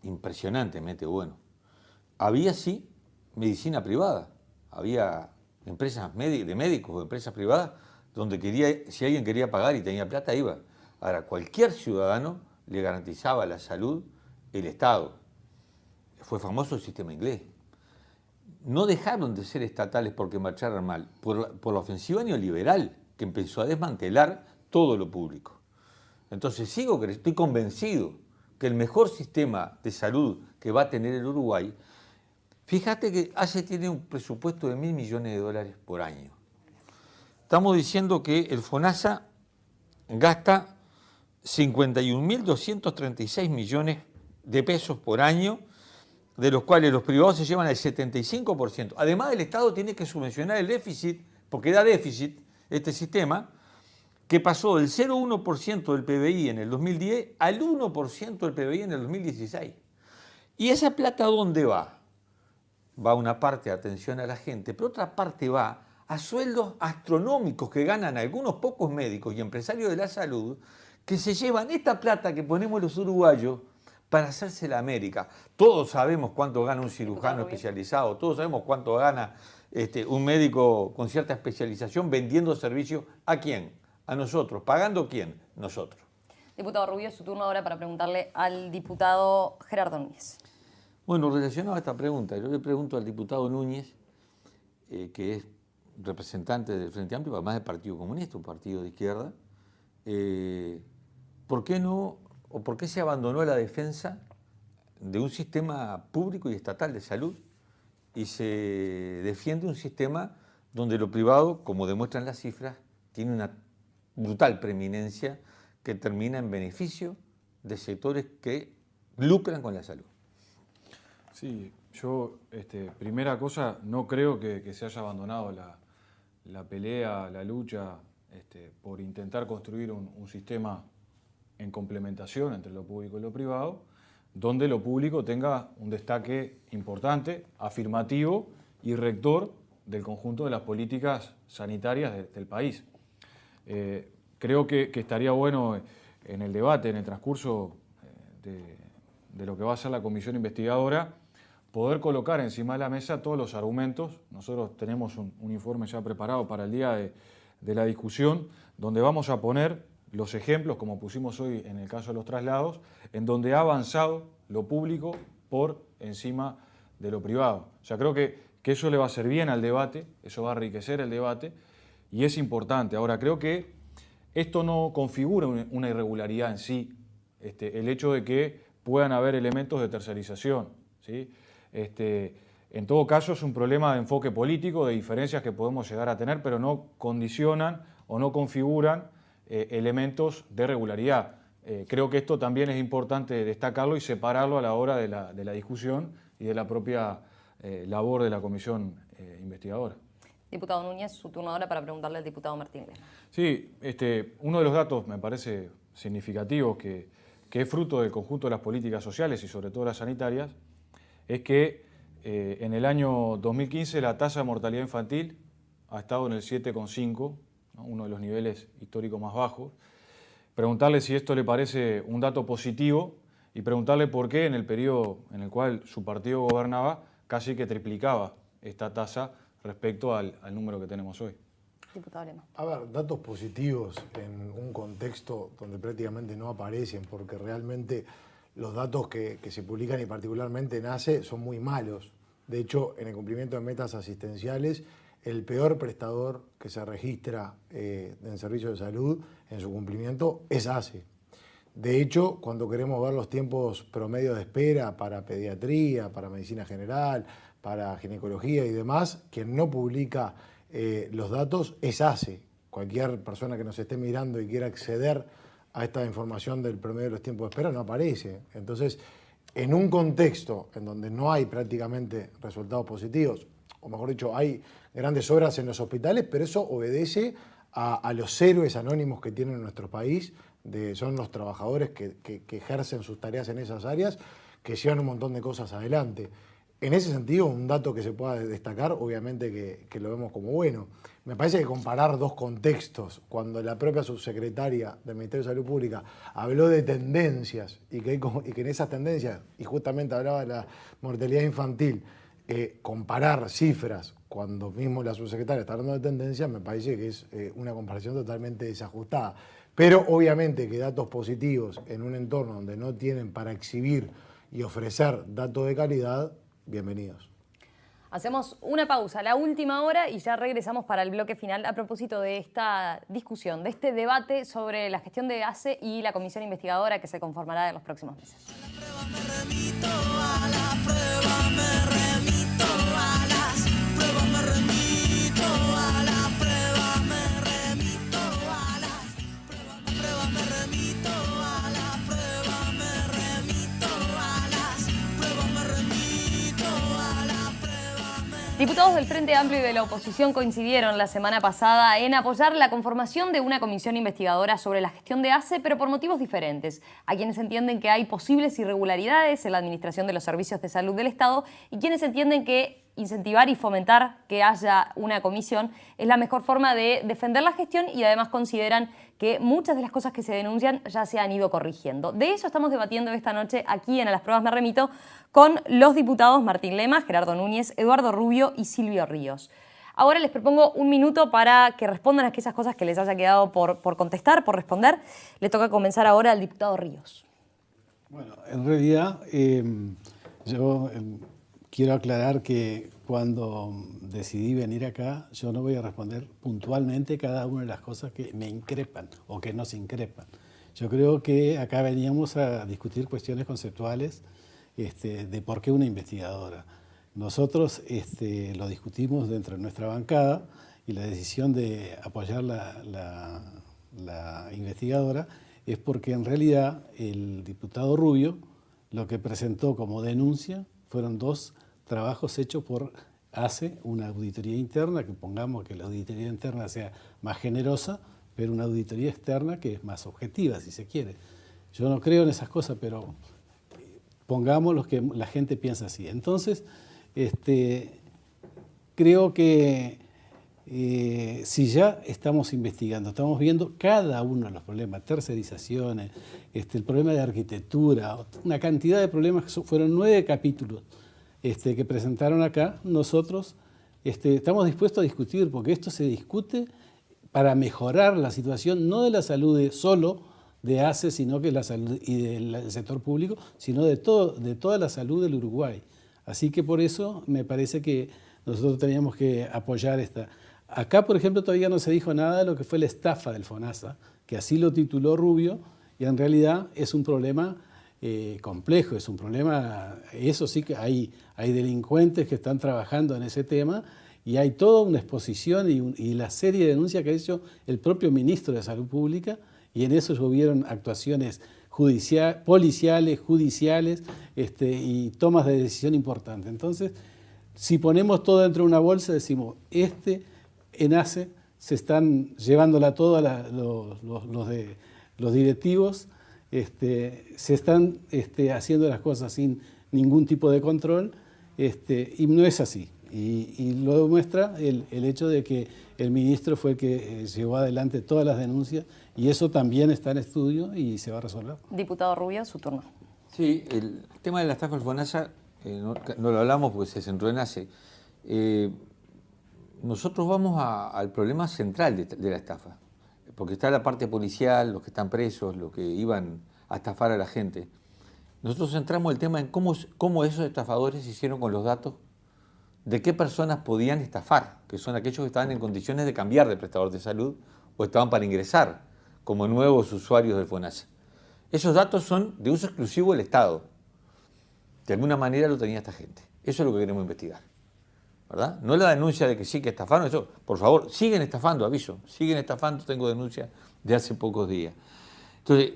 impresionantemente bueno. Había sí medicina privada, había empresas de médicos o empresas privadas donde si alguien quería pagar y tenía plata, iba. Ahora, cualquier ciudadano le garantizaba la salud el Estado. Fue famoso el sistema inglés. No dejaron de ser estatales porque marcharan mal, por la ofensiva neoliberal que empezó a desmantelar todo lo público. Entonces estoy convencido que el mejor sistema de salud que va a tener el Uruguay, fíjate que ACE tiene un presupuesto de $1.000 millones por año. Estamos diciendo que el FONASA gasta 51.236 millones de pesos por año, de los cuales los privados se llevan el 75%. Además, el Estado tiene que subvencionar el déficit, porque da déficit este sistema, que pasó del 0,1% del PBI en el 2010 al 1% del PBI en el 2016. ¿Y esa plata dónde va? Va una parte a atención a la gente, pero otra parte va a sueldos astronómicos que ganan algunos pocos médicos y empresarios de la salud, que se llevan esta plata que ponemos los uruguayos para hacerse la América. Todos sabemos cuánto gana un cirujano especializado, todos sabemos cuánto gana un médico con cierta especialización vendiendo servicios. ¿A quién? A nosotros. ¿Pagando quién? Nosotros. Diputado Rubio, su turno ahora para preguntarle al diputado Gerardo Núñez. Bueno, relacionado a esta pregunta, yo le pregunto al diputado Núñez, que es representante del Frente Amplio, además del Partido Comunista, un partido de izquierda, ¿por qué no, o por qué se abandonó la defensa de un sistema público y estatal de salud y se defiende un sistema donde lo privado, como demuestran las cifras, tiene una brutal preeminencia que termina en beneficio de sectores que lucran con la salud? Sí, yo, primera cosa, no creo que se haya abandonado la pelea, la lucha por intentar construir un sistema en complementación entre lo público y lo privado, donde lo público tenga un destaque importante, afirmativo y rector del conjunto de las políticas sanitarias del país. Creo que estaría bueno en el debate, en el transcurso de lo que va a ser la comisión investigadora, poder colocar encima de la mesa todos los argumentos. Nosotros tenemos un informe ya preparado para el día de la discusión, donde vamos a poner los ejemplos, como pusimos hoy en el caso de los traslados, en donde ha avanzado lo público por encima de lo privado. O sea, creo que eso le va a hacer bien al debate, eso va a enriquecer el debate y es importante. Ahora, creo que esto no configura una irregularidad en sí, el hecho de que puedan haber elementos de tercerización, ¿sí? En todo caso es un problema de enfoque político, de diferencias que podemos llegar a tener, pero no condicionan o no configuran elementos de regularidad. Creo que esto también es importante destacarlo y separarlo a la hora de la discusión y de la propia labor de la comisión investigadora. Diputado Núñez, su turno ahora para preguntarle al diputado Martín Lema. Sí, uno de los datos me parece significativo que es fruto del conjunto de las políticas sociales y sobre todo las sanitarias, es que en el año 2015 la tasa de mortalidad infantil ha estado en el 7,5, ¿no? Uno de los niveles históricos más bajos. Preguntarle si esto le parece un dato positivo y preguntarle por qué en el periodo en el cual su partido gobernaba casi que triplicaba esta tasa respecto al número que tenemos hoy. Diputado Lema. A ver, datos positivos en un contexto donde prácticamente no aparecen, porque realmente los datos que se publican y particularmente en ACE son muy malos. De hecho, en el cumplimiento de metas asistenciales, el peor prestador que se registra en servicios de salud en su cumplimiento es ACE. De hecho, cuando queremos ver los tiempos promedios de espera para pediatría, para medicina general, para ginecología y demás, quien no publica los datos es ACE. Cualquier persona que nos esté mirando y quiera acceder a esta información del promedio de los tiempos de espera no aparece. Entonces, en un contexto en donde no hay prácticamente resultados positivos, o mejor dicho, hay grandes obras en los hospitales, pero eso obedece a los héroes anónimos que tiene nuestro país, son los trabajadores que ejercen sus tareas en esas áreas, que llevan un montón de cosas adelante. En ese sentido, un dato que se pueda destacar, obviamente que lo vemos como bueno. Me parece que comparar dos contextos, cuando la propia subsecretaria del Ministerio de Salud Pública habló de tendencias y que en esas tendencias, y justamente hablaba de la mortalidad infantil, comparar cifras cuando mismo la subsecretaria está hablando de tendencias, me parece que es una comparación totalmente desajustada. Pero obviamente que datos positivos en un entorno donde no tienen para exhibir y ofrecer datos de calidad, bienvenidos. Hacemos una pausa, la última hora, y ya regresamos para el bloque final a propósito de esta discusión, de este debate sobre la gestión de ACE y la comisión investigadora que se conformará en los próximos meses. Diputados del Frente Amplio y de la oposición coincidieron la semana pasada en apoyar la conformación de una comisión investigadora sobre la gestión de ACE, pero por motivos diferentes. Hay quienes entienden que hay posibles irregularidades en la administración de los servicios de salud del Estado y quienes entienden que incentivar y fomentar que haya una comisión es la mejor forma de defender la gestión y además consideran que muchas de las cosas que se denuncian ya se han ido corrigiendo. De eso estamos debatiendo esta noche aquí en A las Pruebas Me Remito con los diputados Martín Lema, Gerardo Núñez, Eduardo Rubio y Silvio Ríos. Ahora les propongo un minuto para que respondan a aquellas cosas que les haya quedado por contestar, por responder. Le toca comenzar ahora al diputado Ríos. Bueno, en realidad yo quiero aclarar que cuando decidí venir acá, yo no voy a responder puntualmente cada una de las cosas que me increpan o que nos increpan. Yo creo que acá veníamos a discutir cuestiones conceptuales de por qué una investigadora. Nosotros lo discutimos dentro de nuestra bancada y la decisión de apoyar la investigadora es porque en realidad el diputado Rubio lo que presentó como denuncia fueron dos trabajos hechos por ACE, una auditoría interna, que pongamos que la auditoría interna sea más generosa, pero una auditoría externa que es más objetiva, si se quiere. Yo no creo en esas cosas, pero pongamos lo que la gente piensa así. Entonces, creo que si ya estamos investigando, estamos viendo cada uno de los problemas, tercerizaciones, el problema de arquitectura, una cantidad de problemas, que fueron 9 capítulos que presentaron acá, nosotros estamos dispuestos a discutir, porque esto se discute para mejorar la situación, no de la salud solo de ACE, sino que la salud y del sector público, sino de toda la salud del Uruguay. Así que por eso me parece que nosotros teníamos que apoyar esta. Acá, por ejemplo, todavía no se dijo nada de lo que fue la estafa del FONASA, que así lo tituló Rubio, y en realidad es un problema complejo, es un problema, eso sí que hay delincuentes que están trabajando en ese tema, y hay toda una exposición y la serie de denuncias que ha hecho el propio ministro de Salud Pública, y en eso hubieron actuaciones policiales, judiciales y tomas de decisión importantes. Entonces, si ponemos todo dentro de una bolsa, decimos, en ACE se están llevándola toda los directivos, se están haciendo las cosas sin ningún tipo de control, y no es así. Y lo demuestra el hecho de que el ministro fue el que llevó adelante todas las denuncias, y eso también está en estudio y se va a resolver. Diputado Rubio, su turno. Sí, el tema de la estafa del FONASA, no lo hablamos porque se centró en ACE. Nosotros vamos al problema central de la estafa, porque está la parte policial, los que están presos, los que iban a estafar a la gente. Nosotros centramos el tema en cómo esos estafadores hicieron con los datos de qué personas podían estafar, que son aquellos que estaban en condiciones de cambiar de prestador de salud o estaban para ingresar como nuevos usuarios del FONASA. Esos datos son de uso exclusivo del Estado. De alguna manera lo tenía esta gente. Eso es lo que queremos investigar, ¿verdad? No la denuncia de que sí que estafaron, eso, por favor, siguen estafando, aviso, siguen estafando, tengo denuncia de hace pocos días. Entonces,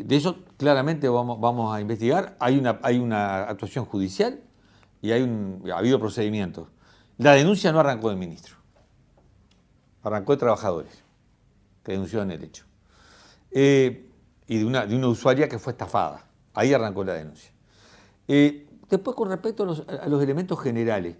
de eso claramente vamos a investigar. Hay una actuación judicial y ha habido procedimientos. La denuncia no arrancó del ministro, arrancó de trabajadores que denunciaron el hecho. Y de una usuaria que fue estafada. Ahí arrancó la denuncia. Después, con respecto a los elementos generales,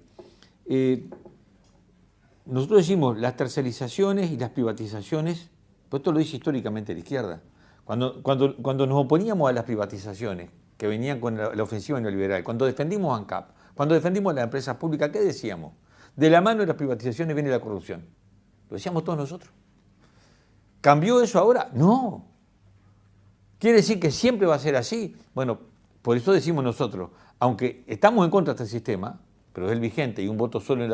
nosotros decimos las tercerizaciones y las privatizaciones, pues esto lo dice históricamente la izquierda. Cuando nos oponíamos a las privatizaciones, que venían con la ofensiva neoliberal, cuando defendimos ANCAP, cuando defendimos las empresas públicas, ¿qué decíamos? De la mano de las privatizaciones viene la corrupción. Lo decíamos todos nosotros. ¿Cambió eso ahora? No. ¿Quiere decir que siempre va a ser así? Bueno, por eso decimos nosotros, aunque estamos en contra de este sistema, pero es el vigente y un voto solo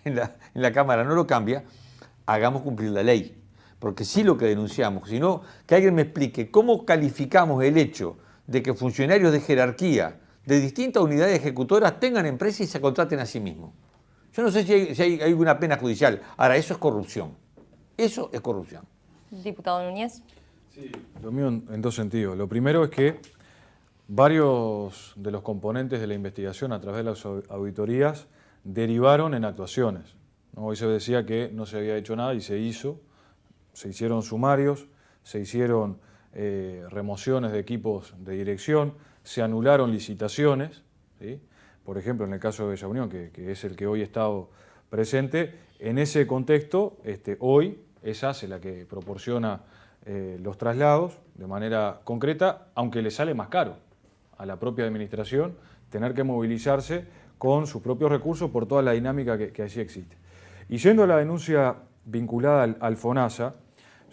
en la Cámara no lo cambia, hagamos cumplir la ley. Porque sí lo que denunciamos, sino que alguien me explique cómo calificamos el hecho de que funcionarios de jerarquía de distintas unidades ejecutoras tengan empresas y se contraten a sí mismos. Yo no sé si hay alguna pena judicial. Ahora, eso es corrupción. Eso es corrupción. Diputado Núñez. Sí, lo mío en dos sentidos. Lo primero es que varios de los componentes de la investigación a través de las auditorías derivaron en actuaciones, ¿no? Hoy se decía que no se había hecho nada y se hizo. Se hicieron sumarios, se hicieron remociones de equipos de dirección, se anularon licitaciones, ¿sí? Por ejemplo, en el caso de Bella Unión, que es el que hoy he estado presente, en ese contexto, hoy es ACE la que proporciona los traslados de manera concreta, aunque le sale más caro a la propia administración tener que movilizarse con sus propios recursos por toda la dinámica que allí existe. Y yendo a la denuncia vinculada al FONASA,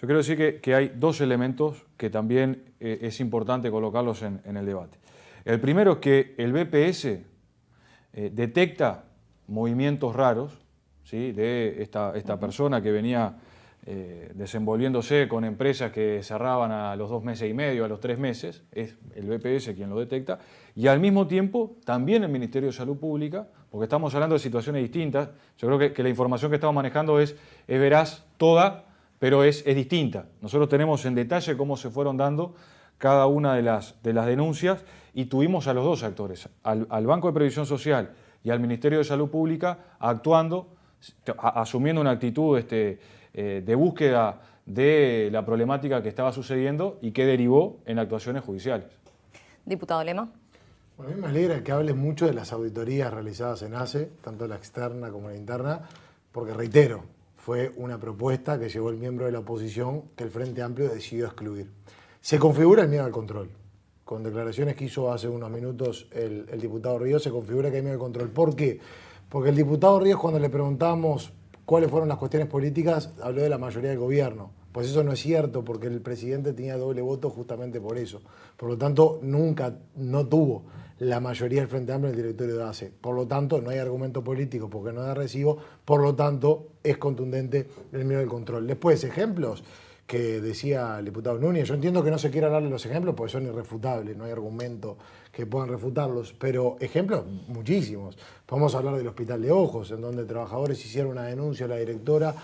yo quiero decir que hay dos elementos que también es importante colocarlos en el debate. El primero es que el BPS detecta movimientos raros, ¿sí? De esta persona que venía desenvolviéndose con empresas que cerraban a los 2 meses y medio, a los 3 meses, es el BPS quien lo detecta, y al mismo tiempo también el Ministerio de Salud Pública, porque estamos hablando de situaciones distintas. Yo creo que la información que estamos manejando es veraz toda, pero es distinta. Nosotros tenemos en detalle cómo se fueron dando cada una de las denuncias y tuvimos a los dos actores, al Banco de Previsión Social y al Ministerio de Salud Pública, actuando, asumiendo una actitud de búsqueda de la problemática que estaba sucediendo y que derivó en actuaciones judiciales. Diputado Lema. Bueno, a mí me alegra que hable mucho de las auditorías realizadas en ACE, tanto la externa como la interna, porque reitero, fue una propuesta que llevó el miembro de la oposición que el Frente Amplio decidió excluir. Se configura el miedo al control. Con declaraciones que hizo hace unos minutos el diputado Ríos, se configura que hay miedo al control. ¿Por qué? Porque el diputado Ríos, cuando le preguntamos cuáles fueron las cuestiones políticas, habló de la mayoría del gobierno. Pues eso no es cierto, porque el presidente tenía doble voto justamente por eso. Por lo tanto, no tuvo la mayoría del Frente Amplio en el directorio de ACE. Por lo tanto, no hay argumento político porque no da recibo. Por lo tanto, es contundente el miedo al control. Después, ejemplos que decía el diputado Núñez. Yo entiendo que no se quiera darle los ejemplos porque son irrefutables, no hay argumento que puedan refutarlos, pero ejemplos muchísimos. Podemos hablar del Hospital de Ojos, en donde trabajadores hicieron una denuncia a la directora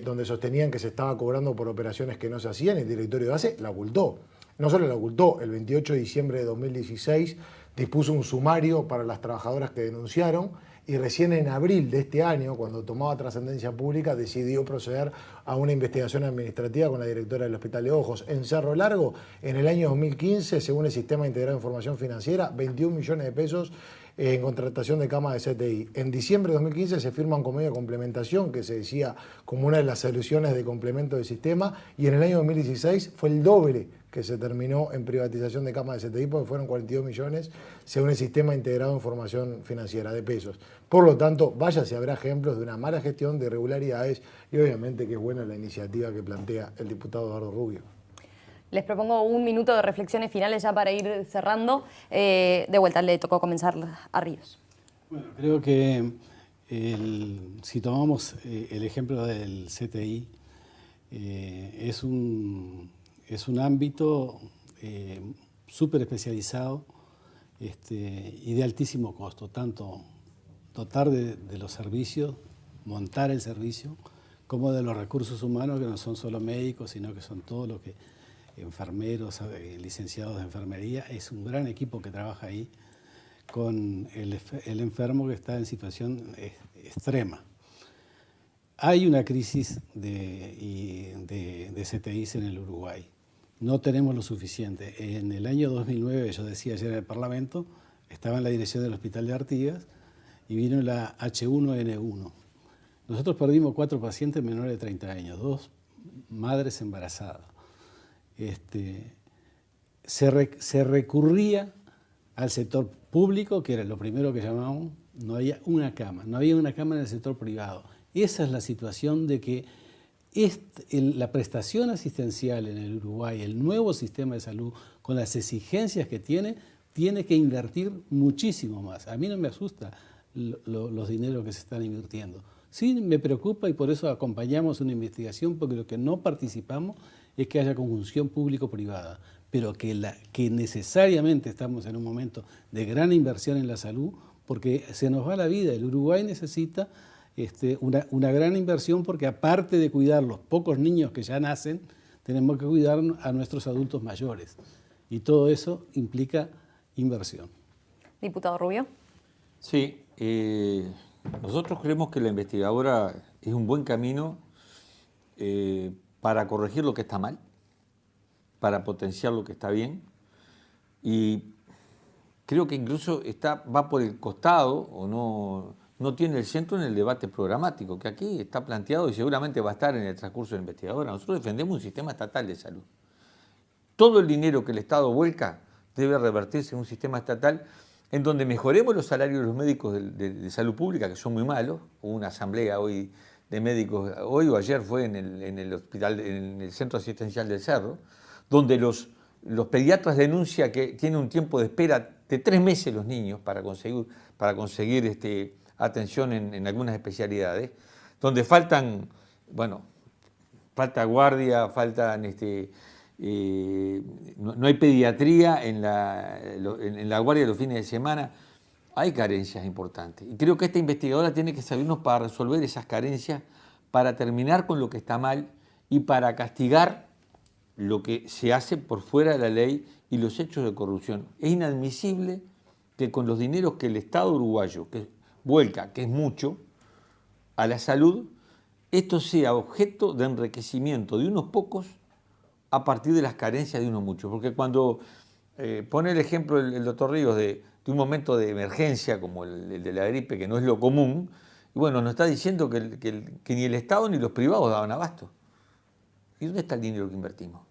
donde sostenían que se estaba cobrando por operaciones que no se hacían, y el directorio de ACE la ocultó. No solo la ocultó, el 28 de diciembre de 2016 dispuso un sumario para las trabajadoras que denunciaron, y recién en abril de este año, cuando tomaba trascendencia pública, decidió proceder a una investigación administrativa con la directora del Hospital de Ojos. En Cerro Largo, en el año 2015, según el Sistema Integrado de Información Financiera, 21 millones de pesos en contratación de camas de CTI. En diciembre de 2015 se firma un convenio de complementación que se decía como una de las soluciones de complemento del sistema, y en el año 2016 fue el doble que se terminó en privatización de camas de CTI, porque fueron 42 millones según el Sistema Integrado de Información Financiera de pesos. Por lo tanto, vaya si habrá ejemplos de una mala gestión, de irregularidades, y obviamente que es buena la iniciativa que plantea el diputado Eduardo Rubio. Les propongo un minuto de reflexiones finales ya para ir cerrando. De vuelta, le tocó comenzar a Ríos. Bueno, creo que si tomamos el ejemplo del CTI, es un ámbito súper especializado y de altísimo costo, tanto dotar de los servicios, montar el servicio, como de los recursos humanos, que no son solo médicos, sino que son todos los que enfermeros, licenciados de enfermería. Es un gran equipo que trabaja ahí con el enfermo que está en situación extrema. Hay una crisis de CTIs en el Uruguay. No tenemos lo suficiente. En el año 2009, yo decía ayer en el Parlamento, estaba en la dirección del Hospital de Artigas y vino la H1N1. Nosotros perdimos 4 pacientes menores de 30 años, 2 madres embarazadas. Se recurría al sector público, que era lo primero que llamábamos, no había una cama en el sector privado. Esa es la situación de que la prestación asistencial en el Uruguay, el nuevo sistema de salud, con las exigencias que tiene que invertir muchísimo más. A mí no me asusta los dineros que se están invirtiendo. Sí me preocupa, y por eso acompañamos una investigación, porque lo que no participamos es que haya conjunción público-privada, pero que necesariamente estamos en un momento de gran inversión en la salud, porque se nos va la vida. El Uruguay necesita una gran inversión, porque aparte de cuidar los pocos niños que ya nacen, tenemos que cuidar a nuestros adultos mayores. Y todo eso implica inversión. Diputado Rubio. Sí, nosotros creemos que la investigadora es un buen camino para corregir lo que está mal, para potenciar lo que está bien, y creo que incluso va por el costado o no tiene el centro en el debate programático, que aquí está planteado y seguramente va a estar en el transcurso de la investigadora. Nosotros defendemos un sistema estatal de salud. Todo el dinero que el Estado vuelca debe revertirse en un sistema estatal en donde mejoremos los salarios de los médicos de salud pública, que son muy malos. Hubo una asamblea hoy de médicos, hoy o ayer fue en el hospital, en el centro asistencial del Cerro, donde los pediatras denuncian que tienen un tiempo de espera de 3 meses los niños para conseguir atención en algunas especialidades, donde falta guardia, no hay pediatría en la guardia de los fines de semana. Hay carencias importantes. Y creo que esta investigadora tiene que servirnos para resolver esas carencias, para terminar con lo que está mal y para castigar lo que se hace por fuera de la ley y los hechos de corrupción. Es inadmisible que con los dineros que el Estado uruguayo vuelca, que es mucho, a la salud, esto sea objeto de enriquecimiento de unos pocos a partir de las carencias de unos muchos. Porque cuando pone el ejemplo el doctor Ríos de un momento de emergencia como el de la gripe, que no es lo común, y bueno, nos está diciendo que ni el Estado ni los privados daban abasto. ¿Y dónde está el dinero que invertimos?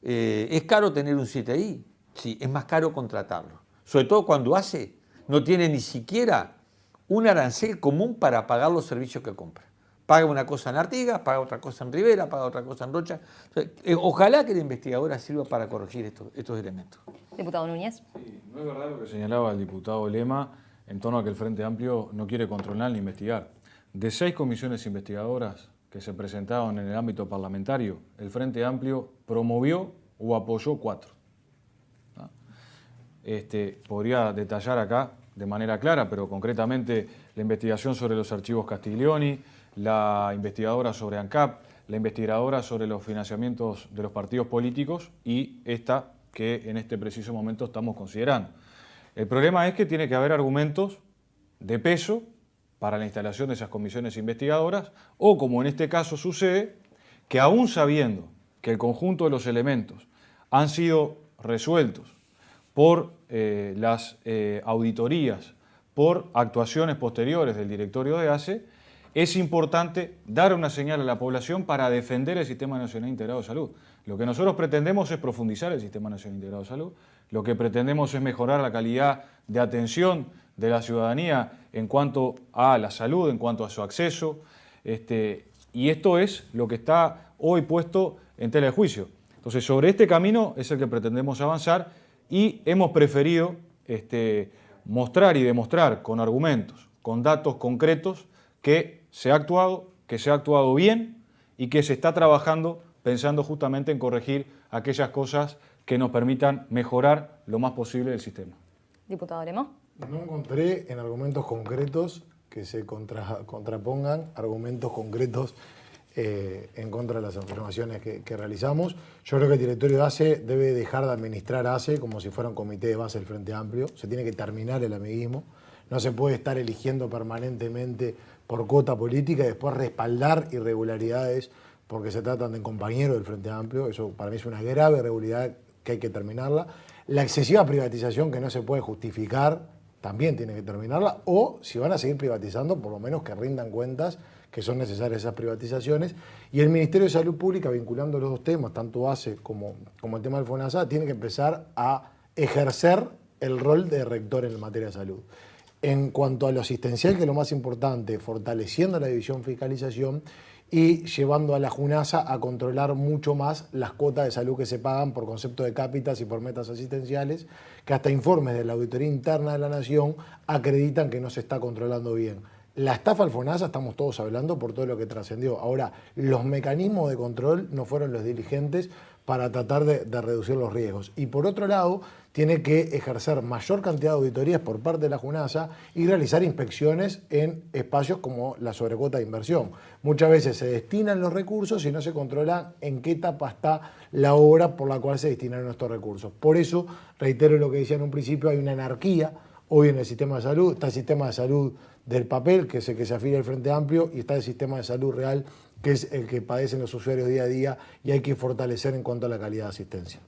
¿Es caro tener un 7i? Sí, es más caro contratarlo. Sobre todo cuando ACE no tiene ni siquiera un arancel común para pagar los servicios que compra. Paga una cosa en Artigas, paga otra cosa en Rivera, paga otra cosa en Rocha. Ojalá que la investigadora sirva para corregir estos elementos. Diputado Núñez. Sí, no es verdad lo que señalaba el diputado Lema en torno a que el Frente Amplio no quiere controlar ni investigar. De 6 comisiones investigadoras que se presentaron en el ámbito parlamentario, el Frente Amplio promovió o apoyó 4. Podría detallar acá de manera clara, pero concretamente la investigación sobre los archivos Castiglioni, la investigadora sobre ANCAP, la investigadora sobre los financiamientos de los partidos políticos y esta que en este preciso momento estamos considerando. El problema es que tiene que haber argumentos de peso para la instalación de esas comisiones investigadoras o, como en este caso sucede, que aún sabiendo que el conjunto de los elementos han sido resueltos por las auditorías, por actuaciones posteriores del directorio de ACE, es importante dar una señal a la población para defender el Sistema Nacional Integrado de Salud. Lo que nosotros pretendemos es profundizar el Sistema Nacional Integrado de Salud, lo que pretendemos es mejorar la calidad de atención de la ciudadanía en cuanto a la salud, en cuanto a su acceso, y esto es lo que está hoy puesto en tela de juicio. Entonces, sobre este camino es el que pretendemos avanzar y hemos preferido mostrar y demostrar con argumentos, con datos concretos, que se ha actuado bien y que se está trabajando pensando justamente en corregir aquellas cosas que nos permitan mejorar lo más posible el sistema. Diputado Lema. No encontré en argumentos concretos que se contrapongan argumentos concretos en contra de las afirmaciones que realizamos. Yo creo que el directorio de ACE debe dejar de administrar ACE como si fuera un comité de base del Frente Amplio. Se tiene que terminar el amiguismo. No se puede estar eligiendo permanentemente por cuota política y después respaldar irregularidades porque se tratan de compañeros del Frente Amplio. Eso para mí es una grave irregularidad que hay que terminarla. La excesiva privatización que no se puede justificar también tiene que terminarla. O si van a seguir privatizando, por lo menos que rindan cuentas que son necesarias esas privatizaciones. Y el Ministerio de Salud Pública, vinculando los dos temas, tanto ACE como el tema del FONASA, tiene que empezar a ejercer el rol de rector en materia de salud. En cuanto a lo asistencial, que es lo más importante, fortaleciendo la división fiscalización y llevando a la JUNASA a controlar mucho más las cuotas de salud que se pagan por concepto de cápitas y por metas asistenciales, que hasta informes de la Auditoría Interna de la Nación acreditan que no se está controlando bien. La estafa al FONASA estamos todos hablando por todo lo que trascendió. Ahora, los mecanismos de control no fueron los diligentes para tratar de reducir los riesgos. Y por otro lado, tiene que ejercer mayor cantidad de auditorías por parte de la JUNASA y realizar inspecciones en espacios como la sobrecuota de inversión. Muchas veces se destinan los recursos y no se controla en qué etapa está la obra por la cual se destinaron estos recursos. Por eso, reitero lo que decía en un principio, hay una anarquía hoy en el sistema de salud. Está el sistema de salud del papel, que es el que se afilia al Frente Amplio, y está el sistema de salud real, que es el que padecen los usuarios día a día y hay que fortalecer en cuanto a la calidad de asistencia.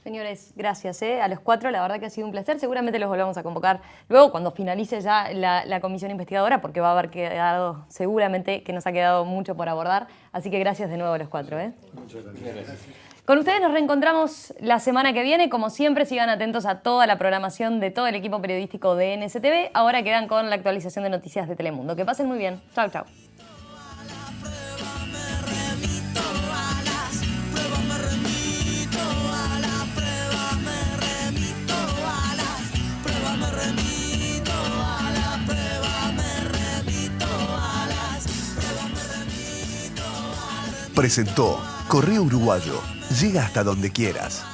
Señores, gracias a los 4, la verdad que ha sido un placer. Seguramente los volvamos a convocar luego cuando finalice ya la comisión investigadora, porque va a haber quedado, seguramente que nos ha quedado mucho por abordar. Así que gracias de nuevo a los 4. Muchas gracias. Con ustedes nos reencontramos la semana que viene. Como siempre, sigan atentos a toda la programación de todo el equipo periodístico de NSTV. Ahora quedan con la actualización de noticias de Telemundo. Que pasen muy bien. Chau, chau. Presentó Correo Uruguayo. Llega hasta donde quieras.